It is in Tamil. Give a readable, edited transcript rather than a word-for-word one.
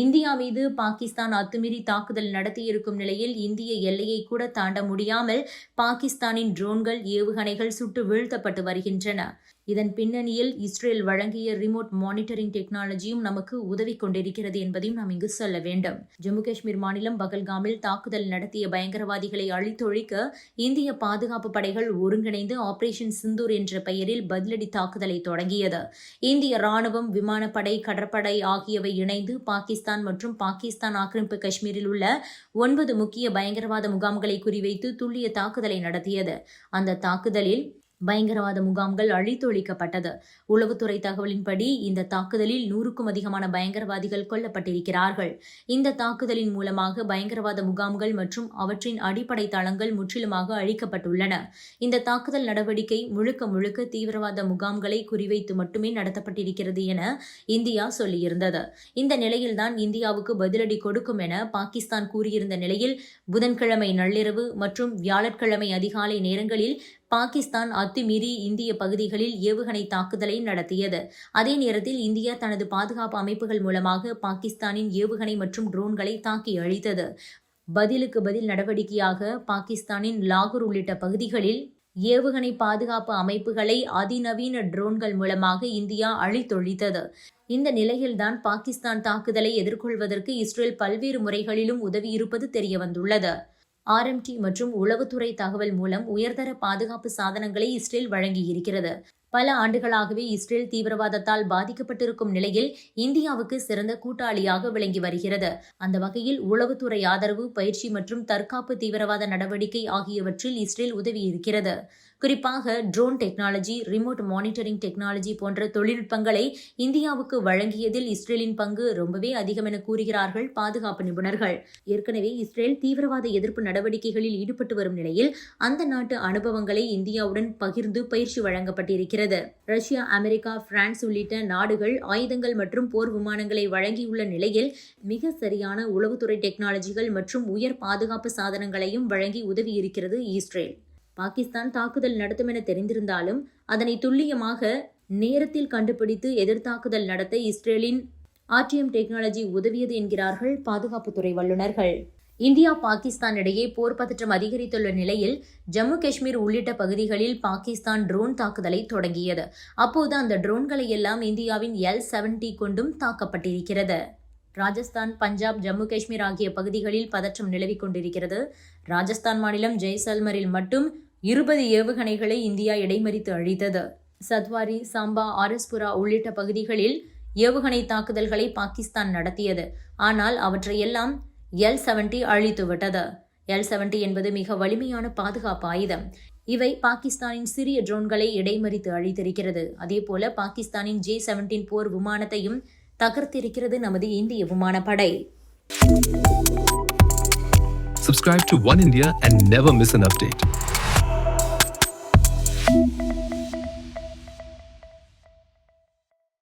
இந்தியா மீது பாகிஸ்தான் அத்துமீறி தாக்குதல் நடத்தியிருக்கும் நிலையில் இந்திய எல்லையை கூட தாண்ட முடியாமல் பாகிஸ்தானின் ட்ரோன்கள், ஏவுகணைகள் சுட்டு வீழ்த்தப்பட்டு வருகின்றன. இதன் பின்னணியில் இஸ்ரேல் வழங்கிய ரிமோட் மானிட்டரிங் டெக்னாலஜியும் நமக்கு உதவி கொண்டிருக்கிறது என்பதையும் நாம் இங்கு சொல்ல வேண்டும். ஜம்மு காஷ்மீர் மாநிலம் பகல்காமில் தாக்குதல் நடத்திய பயங்கரவாதிகளை அழித்தொழிக்க இந்திய பாதுகாப்பு படைகள் ஒருங்கிணைந்து ஆபரேஷன் சிந்தூர் என்ற பெயரில் பதிலடி தாக்குதலை தொடங்கியது. இந்திய ராணுவம், விமானப்படை, கடற்படை ஆகியவை இணைந்து பாகிஸ்தான் மற்றும் பாகிஸ்தான் ஆக்கிரமிப்பு காஷ்மீரில் உள்ள 9 முக்கிய பயங்கரவாத முகாம்களை குறிவைத்து துல்லிய தாக்குதலை நடத்தியது. அந்த தாக்குதலில் பயங்கரவாத முகாம்கள் அழித்தொழிக்கப்பட்டது. உளவுத்துறை தகவலின்படி இந்த தாக்குதலில் 100க்கும் அதிகமான பயங்கரவாதிகள் கொல்லப்பட்டிருக்கிறார்கள். இந்த தாக்குதலின் மூலமாக பயங்கரவாத முகாம்கள் மற்றும் அவற்றின் அடிப்படை தளங்கள் முற்றிலுமாக அழிக்கப்பட்டுள்ளன. இந்த தாக்குதல் நடவடிக்கை முழுக்க தீவிரவாத முகாம்களை குறிவைத்து மட்டுமே நடத்தப்பட்டிருக்கிறது என இந்தியா சொல்லியிருந்தது. இந்த நிலையில்தான் இந்தியாவுக்கு பதிலடி கொடுக்கும் என பாகிஸ்தான் கூறியிருந்த நிலையில் புதன்கிழமை நள்ளிரவு மற்றும் வியாழக்கிழமை அதிகாலை நேரங்களில் பாகிஸ்தான் அத்துமீறி இந்திய பகுதிகளில் ஏவுகணை தாக்குதலை நடத்தியது. அதே நேரத்தில் இந்தியா தனது பாதுகாப்பு அமைப்புகள் மூலமாக பாகிஸ்தானின் ஏவுகணை மற்றும் ட்ரோன்களை தாக்கி அழித்தது. பதிலுக்கு பதில் நடவடிக்கையாக பாகிஸ்தானின் லாகூர் உள்ளிட்ட பகுதிகளில் ஏவுகணை பாதுகாப்பு அமைப்புகளை அதிநவீன ட்ரோன்கள் மூலமாக இந்தியா அழித்தொழித்தது. இந்த நிலையில்தான் பாகிஸ்தான் தாக்குதலை எதிர்கொள்வதற்கு இஸ்ரேல் பல்வேறு முறைகளிலும் உதவியிருப்பது தெரியவந்துள்ளது. RMT மற்றும் உளவுத்துறை தகவல் மூலம் உயர்தர பாதுகாப்பு சாதனங்களை இஸ்ரேல் வழங்கியிருக்கிறது. பல ஆண்டுகளாகவே இஸ்ரேல் தீவிரவாதத்தால் பாதிக்கப்பட்டிருக்கும் நிலையில் இந்தியாவுக்கு சிறந்த கூட்டாளியாக விளங்கி வருகிறது. அந்த வகையில் உளவுத்துறை ஆதரவு, பயிற்சி மற்றும் தற்காப்பு தீவிரவாத நடவடிக்கை ஆகியவற்றில் இஸ்ரேல் உதவியிருக்கிறது. குறிப்பாக drone technology, remote monitoring technology போன்ற தொழில்நுட்பங்களை இந்தியாவுக்கு வழங்கியதில் இஸ்ரேலின் பங்கு ரொம்பவே அதிகம் என கூறுகிறார்கள் பாதுகாப்பு நிபுணர்கள். ஏற்கனவே இஸ்ரேல் தீவிரவாத எதிர்ப்பு நடவடிக்கைகளில் ஈடுபட்டு வரும் நிலையில் அந்த நாட்டு அனுபவங்களை இந்தியாவுடன் பகிர்ந்து பயிற்சி வழங்கப்பட்டிருக்கிறது. ரஷ்யா, அமெரிக்கா, பிரான்ஸ் உள்ளிட்ட நாடுகள் ஆயுதங்கள் மற்றும் போர் விமானங்களை வழங்கியுள்ள நிலையில் மிக சரியான உளவுத்துறை டெக்னாலஜிகள் மற்றும் உயர் பாதுகாப்பு சாதனங்களையும் வழங்கி உதவியிருக்கிறது இஸ்ரேல். பாகிஸ்தான் தாக்குதல் நடத்தும் என தெரிந்திருந்தாலும் அதனை துல்லியமாக நேரத்தில் கண்டுபிடித்து எதிர்த்தாக்குதல் நடத்த இஸ்ரேலின் RTM டெக்னாலஜி உதவியது என்கிறார்கள் பாதுகாப்புத்துறை வல்லுநர்கள். இந்தியா, பாகிஸ்தான் இடையே போர் பதற்றம் அதிகரித்துள்ள நிலையில் ஜம்மு காஷ்மீர் உள்ளிட்ட பகுதிகளில் பாகிஸ்தான் ட்ரோன் தாக்குதலை தொடங்கியது. அப்போது அந்த ட்ரோன்களை எல்லாம் இந்தியாவின் L-70 கொண்டும் தாக்கப்பட்டிருக்கிறது. ராஜஸ்தான், பஞ்சாப், ஜம்மு காஷ்மீர் ஆகிய பகுதிகளில் பதற்றம் நிலவிக் கொண்டிருக்கிறது. ராஜஸ்தான் மாநிலம் ஜெய்சல்மரில் மட்டும் 20 ஏவுகணைகளை இந்தியா இடைமறித்து அழித்தது. சத்வாரி, சாம்பா, ஆரஸ்புரா உள்ளிட்ட பகுதிகளில் ஏவுகணை தாக்குதல்களை பாகிஸ்தான் நடத்தியது. ஆனால் அவற்றையெல்லாம் L-70 அழித்துவிட்டது. L-70 என்பது மிக வலிமையான பாதுகாப்பு ஆயுதம். இவை பாகிஸ்தானின் சிறிய ட்ரோன்களை இடைமறித்து அழித்திருக்கிறது. அதேபோல பாகிஸ்தானின் J-17 போர் விமானத்தையும் தகர்த்திருக்கிறது நமது இந்திய விமானப்படை. Subscribe to One India and never miss an update.